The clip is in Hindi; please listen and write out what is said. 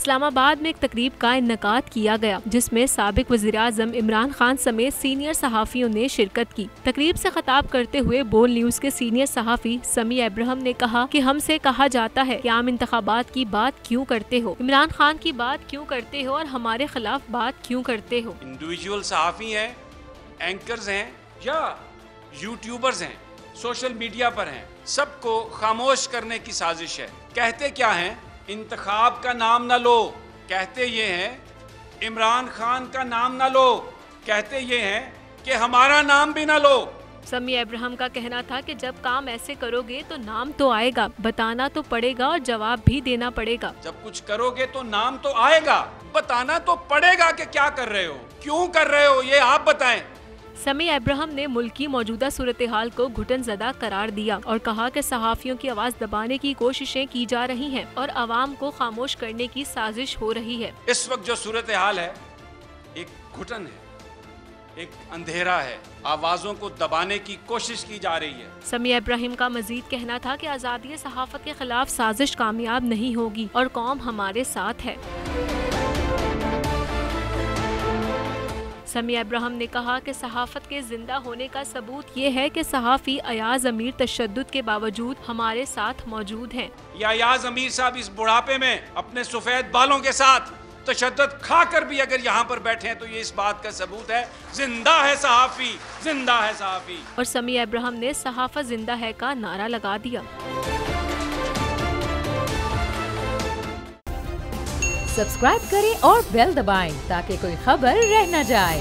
इस्लामाबाद में एक तकरीब का इन्नेकाद किया गया, जिसमें साबिक वज़ीर-ए-आज़म इमरान खान समेत सीनियर सहाफ़ियों ने शिरकत की। तकरीब से खिताब करते हुए बोल न्यूज़ के सीनियर सहाफ़ी समी अब्राहम ने कहा कि हमसे कहा जाता है कि आम इंतखाबात की बात क्यों करते हो, इमरान खान की बात क्यों करते हो और हमारे खिलाफ बात क्यों करते हो। इंडिविजुअल सहाफ़ी हैं, एंकर्स हैं या यूट्यूबर्स हैं, सोशल मीडिया पर हैं, सबको खामोश करने की साजिश है। कहते क्या हैं, इंतखाब का नाम न लो, कहते ये हैं इमरान खान का नाम न लो, कहते ये हैं कि हमारा नाम भी न लो। समी अब्राहम का कहना था कि जब काम ऐसे करोगे तो नाम तो आएगा, बताना तो पड़ेगा और जवाब भी देना पड़ेगा। जब कुछ करोगे तो नाम तो आएगा, बताना तो पड़ेगा कि क्या कर रहे हो, क्यों कर रहे हो, ये आप बताएं। समी अब्राहम ने मुल्क की मौजूदा सूरत हाल को घुटनज़दा करार दिया और कहा कि सहाफ़ियों की आवाज़ दबाने की कोशिशें की जा रही हैं और अवाम को खामोश करने की साजिश हो रही है। इस वक्त जो सूरत हाल है एक घुटन है, एक अंधेरा है, आवाज़ों को दबाने की कोशिश की जा रही है। समी अब्राहम का मजीद कहना था कि आज़ादी सहाफ़त के खिलाफ साजिश कामयाब नहीं होगी और कौम हमारे साथ है। समी अब्राहम ने कहा कि सहाफ़त के जिंदा होने का सबूत ये है कि सहाफ़ी अयाज अमीर तशद्दुद के बावजूद हमारे साथ मौजूद हैं। या अयाज अमीर साहब इस बुढ़ापे में अपने सफ़ेद बालों के साथ तशद्दुद खाकर भी अगर यहाँ पर बैठे हैं तो ये इस बात का सबूत है जिंदा है सहाफ़ी, जिंदा है सहाफ़ी। और समी अब्राहम ने सहाफ़त जिंदा है का नारा लगा दिया। सब्सक्राइब करें और बेल दबाएं ताकि कोई खबर रह न जाए।